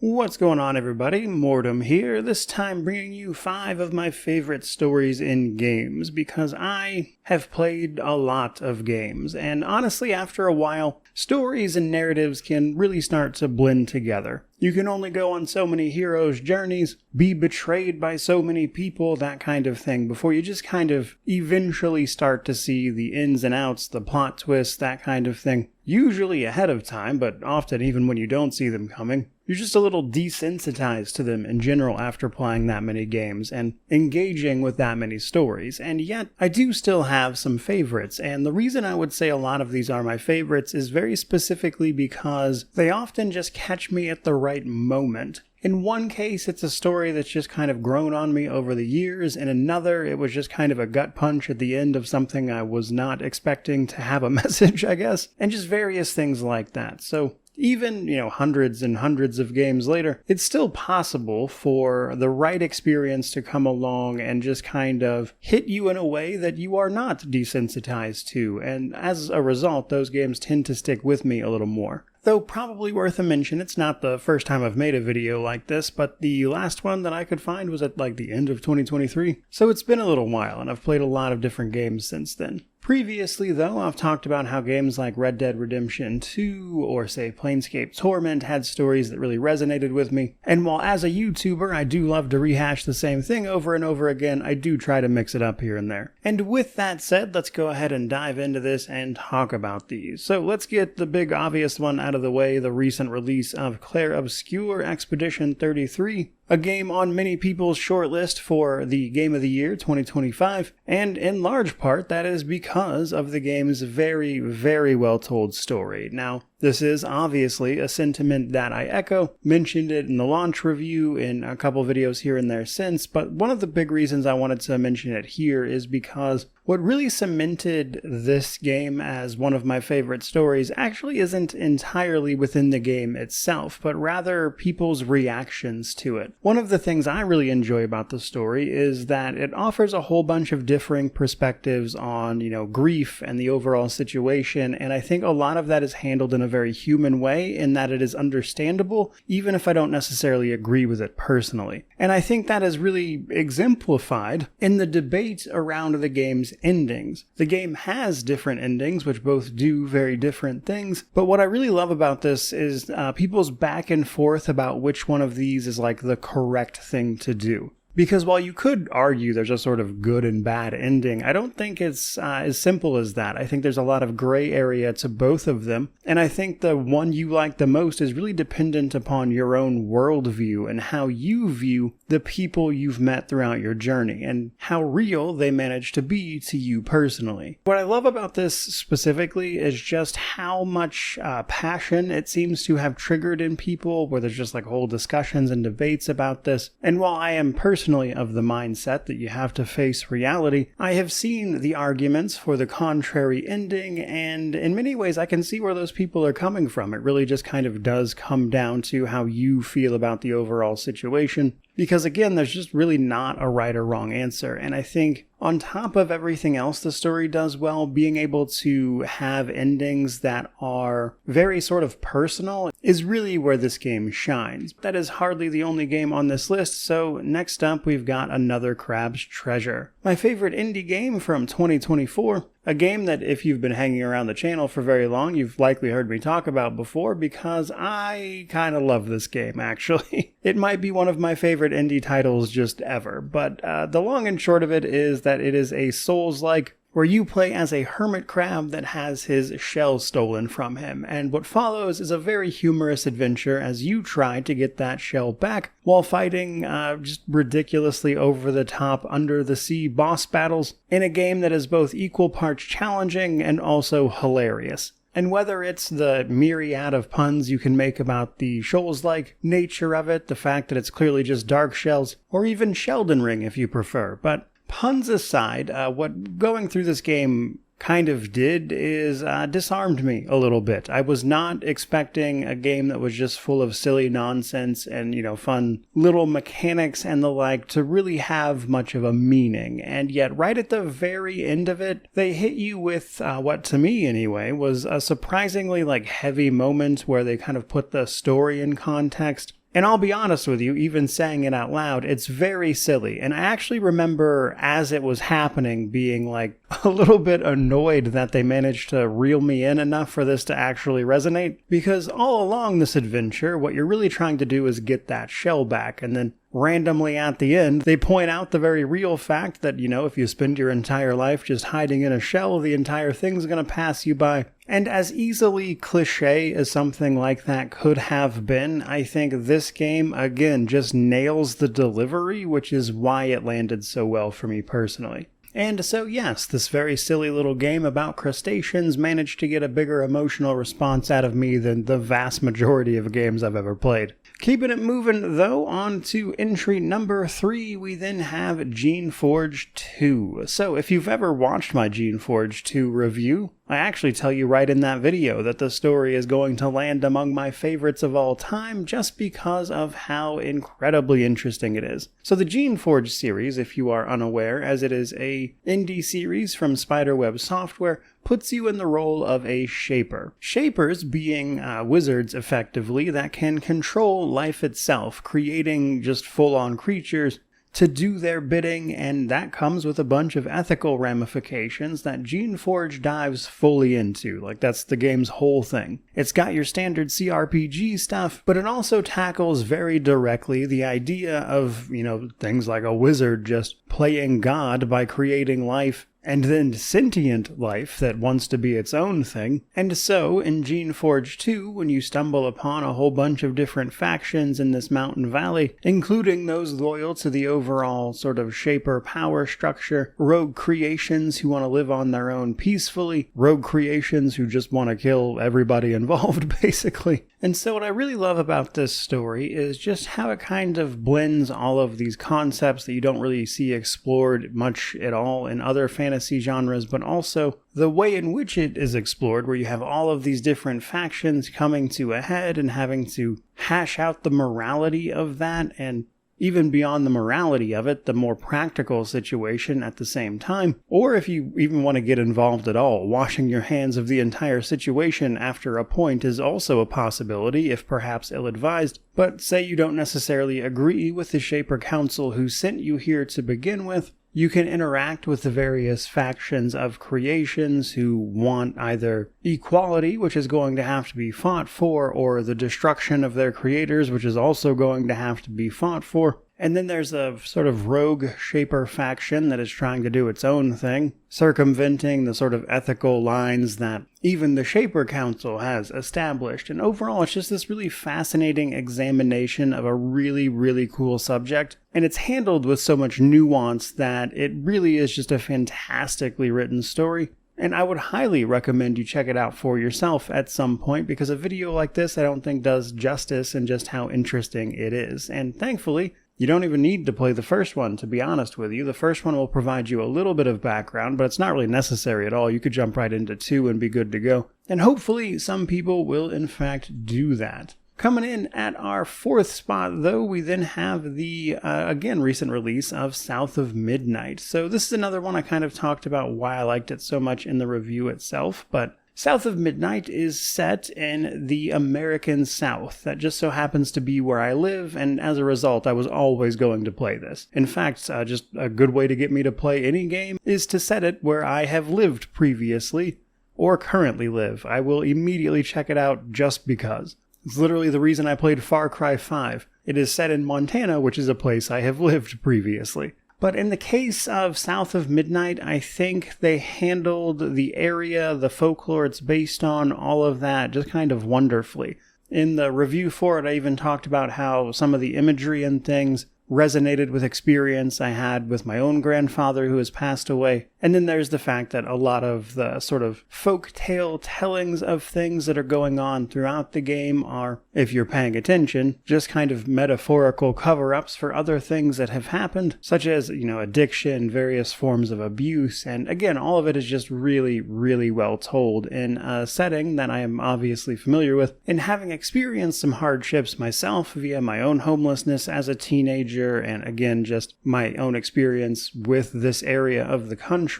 What's going on, everybody? Mortem here, this time bringing you 5 of my favorite stories in games, because I have played a lot of games, and honestly, after a while, stories and narratives can really start to blend together. You can only go on so many heroes' journeys, be betrayed by so many people, that kind of thing, before you just kind of eventually start to see the ins and outs, the plot twists, that kind of thing. Usually ahead of time, but often even when you don't see them coming. You're just a little desensitized to them in general after playing that many games and engaging with that many stories, and yet I do still have some favorites, and the reason I would say a lot of these are my favorites is very specifically because they often just catch me at the right moment. In one case, it's a story that's just kind of grown on me over the years. In another, it was just kind of a gut punch at the end of something I was not expecting to have a message, I guess, and just various things like that. So even, hundreds and hundreds of games later, it's still possible for the right experience to come along and just kind of hit you in a way that you are not desensitized to. And as a result, those games tend to stick with me a little more. Though probably worth a mention, it's not the first time I've made a video like this, but the last one that I could find was at the end of 2023. So it's been a little while, and I've played a lot of different games since then. Previously, though, I've talked about how games like Red Dead Redemption 2 or, say, Planescape Torment had stories that really resonated with me. And while as a YouTuber I do love to rehash the same thing over and over again, I do try to mix it up here and there. And with that said, let's go ahead and dive into this and talk about these. So let's get the big obvious one out of the way, the recent release of Clair Obscur Expedition 33. A game on many people's shortlist for the Game of the Year 2025, and in large part that is because of the game's very, very well told story. Now, this is obviously a sentiment that I echo, mentioned it in the launch review in a couple videos here and there since, but one of the big reasons I wanted to mention it here is because what really cemented this game as one of my favorite stories actually isn't entirely within the game itself, but rather people's reactions to it. One of the things I really enjoy about the story is that it offers a whole bunch of differing perspectives on, grief and the overall situation, and I think a lot of that is handled in a very human way in that it is understandable, even if I don't necessarily agree with it personally. And I think that is really exemplified in the debate around the game's endings. The game has different endings, which both do very different things, but what I really love about this is people's back and forth about which one of these is the correct thing to do. Because while you could argue there's a sort of good and bad ending, I don't think it's as simple as that. I think there's a lot of gray area to both of them, and I think the one you like the most is really dependent upon your own worldview and how you view the people you've met throughout your journey, and how real they manage to be to you personally. What I love about this specifically is just how much passion it seems to have triggered in people, where there's just whole discussions and debates about this. And while I am personally of the mindset that you have to face reality, I have seen the arguments for the contrary ending, and in many ways I can see where those people are coming from. It really just kind of does come down to how you feel about the overall situation. Because again, there's just really not a right or wrong answer, and I think on top of everything else the story does well, being able to have endings that are very sort of personal is really where this game shines. That is hardly the only game on this list, so next up we've got Another Crab's Treasure. My favorite indie game from 2024. A game that if you've been hanging around the channel for very long, you've likely heard me talk about before, because I kind of love this game, actually. It might be one of my favorite indie titles just ever, but the long and short of it is that it is a Souls-like where you play as a hermit crab that has his shell stolen from him, and what follows is a very humorous adventure as you try to get that shell back while fighting just ridiculously over-the-top, under-the-sea boss battles in a game that is both equal parts challenging and also hilarious. And whether it's the myriad of puns you can make about the Souls-like nature of it, the fact that it's clearly just dark shells, or even Sheldon Ring if you prefer, but puns aside, what going through this game kind of did is disarmed me a little bit. I was not expecting a game that was just full of silly nonsense and, fun little mechanics and the like to really have much of a meaning. And yet right at the very end of it, they hit you with what to me anyway was a surprisingly heavy moment where they kind of put the story in context. And I'll be honest with you, even saying it out loud, it's very silly. And I actually remember as it was happening being like a little bit annoyed that they managed to reel me in enough for this to actually resonate. Because all along this adventure, what you're really trying to do is get that shell back. And then randomly at the end, they point out the very real fact that, if you spend your entire life just hiding in a shell, the entire thing's going to pass you by. And as easily cliche as something like that could have been, I think this game, again, just nails the delivery, which is why it landed so well for me personally. And so yes, this very silly little game about crustaceans managed to get a bigger emotional response out of me than the vast majority of games I've ever played. Keeping it moving, though, on to entry number 3, we then have Geneforge 2. So if you've ever watched my Geneforge 2 review, I actually tell you right in that video that the story is going to land among my favorites of all time just because of how incredibly interesting it is. So the Geneforge series, if you are unaware, as it is a indie series from Spiderweb Software, puts you in the role of a shaper. Shapers being wizards, effectively, that can control life itself, creating just full-on creatures to do their bidding, and that comes with a bunch of ethical ramifications that Geneforge dives fully into. Like, that's the game's whole thing. It's got your standard CRPG stuff, but it also tackles very directly the idea of, things like a wizard just playing God by creating life, and then sentient life that wants to be its own thing. And so, in Geneforge 2, when you stumble upon a whole bunch of different factions in this mountain valley, including those loyal to the overall sort of shaper power structure, rogue creations who want to live on their own peacefully, rogue creations who just want to kill everybody involved, basically. And so what I really love about this story is just how it kind of blends all of these concepts that you don't really see explored much at all in other fantasy genres, but also the way in which it is explored, where you have all of these different factions coming to a head and having to hash out the morality of that, and even beyond the morality of it, the more practical situation at the same time. Or if you even want to get involved at all, washing your hands of the entire situation after a point is also a possibility, if perhaps ill-advised. But say you don't necessarily agree with the Shaper Council who sent you here to begin with, you can interact with the various factions of creations who want either equality, which is going to have to be fought for, or the destruction of their creators, which is also going to have to be fought for. And then there's a sort of rogue shaper faction that is trying to do its own thing, circumventing the sort of ethical lines that even the Shaper Council has established. And overall, it's just this really fascinating examination of a really, really cool subject. And it's handled with so much nuance that it really is just a fantastically written story. And I would highly recommend you check it out for yourself at some point, because a video like this I don't think does justice in just how interesting it is. And thankfully, you don't even need to play the first one, to be honest with you. The first one will provide you a little bit of background, but it's not really necessary at all. You could jump right into 2 and be good to go. And hopefully some people will in fact do that. Coming in at our 4th spot, though, we then have the, again, recent release of South of Midnight. So this is another one I kind of talked about why I liked it so much in the review itself, but South of Midnight is set in the American South. That just so happens to be where I live, and as a result, I was always going to play this. In fact, just a good way to get me to play any game is to set it where I have lived previously, or currently live. I will immediately check it out just because. It's literally the reason I played Far Cry 5. It is set in Montana, which is a place I have lived previously. But in the case of South of Midnight, I think they handled the area, the folklore it's based on, all of that just kind of wonderfully. In the review for it, I even talked about how some of the imagery and things resonated with experience I had with my own grandfather who has passed away. And then there's the fact that a lot of the sort of folk tale tellings of things that are going on throughout the game are, if you're paying attention, just kind of metaphorical cover-ups for other things that have happened, such as, addiction, various forms of abuse, and again, all of it is just really, really well told in a setting that I am obviously familiar with, and having experienced some hardships myself via my own homelessness as a teenager, and again, just my own experience with this area of the country.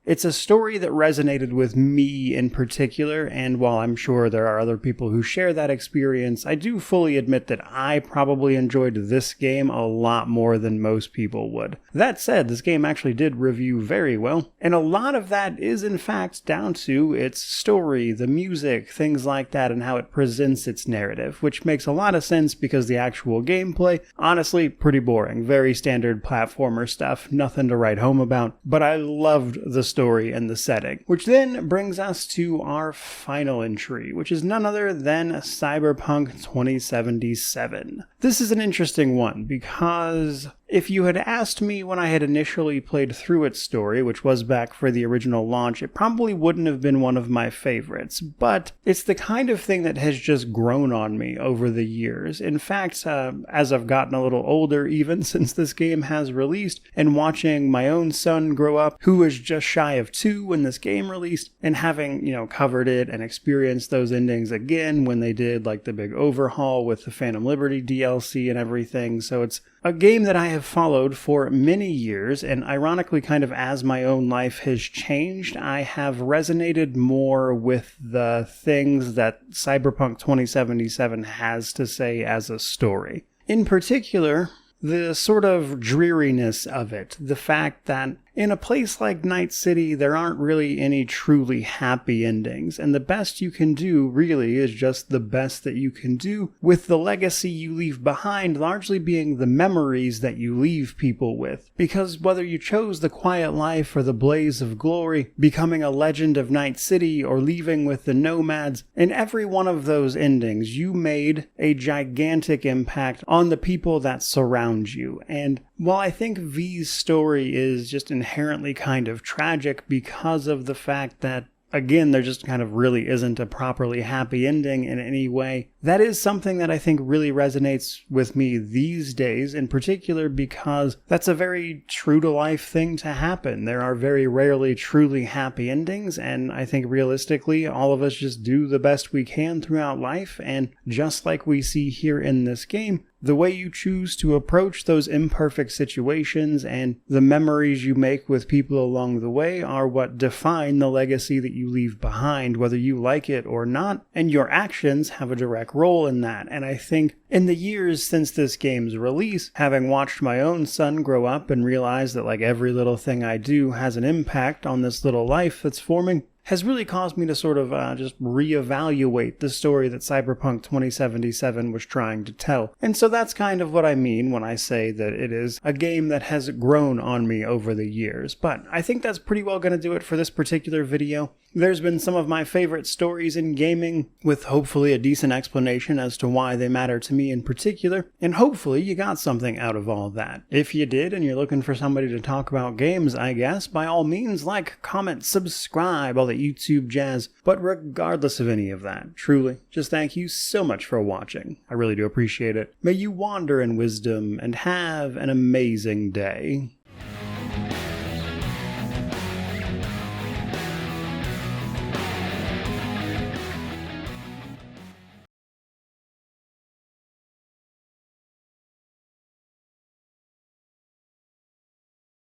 It's a story that resonated with me in particular, and while I'm sure there are other people who share that experience, I do fully admit that I probably enjoyed this game a lot more than most people would. That said, this game actually did review very well, and a lot of that is in fact down to its story, the music, things like that, and how it presents its narrative, which makes a lot of sense because the actual gameplay, honestly, pretty boring. Very standard platformer stuff, nothing to write home about, but I loved the story and the setting. Which then brings us to our final entry, which is none other than Cyberpunk 2077. This is an interesting one because if you had asked me when I had initially played through its story, which was back for the original launch, it probably wouldn't have been one of my favorites, but it's the kind of thing that has just grown on me over the years. In fact, as I've gotten a little older, even since this game has released, and watching my own son grow up, who was just shy of 2 when this game released, and having, covered it and experienced those endings again when they did like the big overhaul with the Phantom Liberty DLC and everything, so it's a game that I have followed for many years, and ironically, kind of as my own life has changed, I have resonated more with the things that Cyberpunk 2077 has to say as a story. In particular, the sort of dreariness of it, the fact that in a place like Night City, there aren't really any truly happy endings, and the best you can do really is just the best that you can do, with the legacy you leave behind largely being the memories that you leave people with. Because whether you chose the quiet life or the blaze of glory, becoming a legend of Night City or leaving with the nomads, in every one of those endings you made a gigantic impact on the people that surround you. And while I think V's story is just inherently kind of tragic because of the fact that, again, there just kind of really isn't a properly happy ending in any way, that is something that I think really resonates with me these days, in particular because that's a very true-to-life thing to happen. There are very rarely truly happy endings, and I think realistically, all of us just do the best we can throughout life, and just like we see here in this game, the way you choose to approach those imperfect situations and the memories you make with people along the way are what define the legacy that you leave behind, whether you like it or not, and your actions have a direct role in that. And I think in the years since this game's release, having watched my own son grow up and realize that like every little thing I do has an impact on this little life that's forming, has really caused me to sort of just reevaluate the story that Cyberpunk 2077 was trying to tell. And so that's kind of what I mean when I say that it is a game that has grown on me over the years. But I think that's pretty well going to do it for this particular video. There's been some of my favorite stories in gaming, with hopefully a decent explanation as to why they matter to me in particular, and hopefully you got something out of all that. If you did and you're looking for somebody to talk about games, I guess, by all means, like, comment, subscribe, all that YouTube jazz. But regardless of any of that, truly, just thank you so much for watching. I really do appreciate it. May you wander in wisdom and have an amazing day.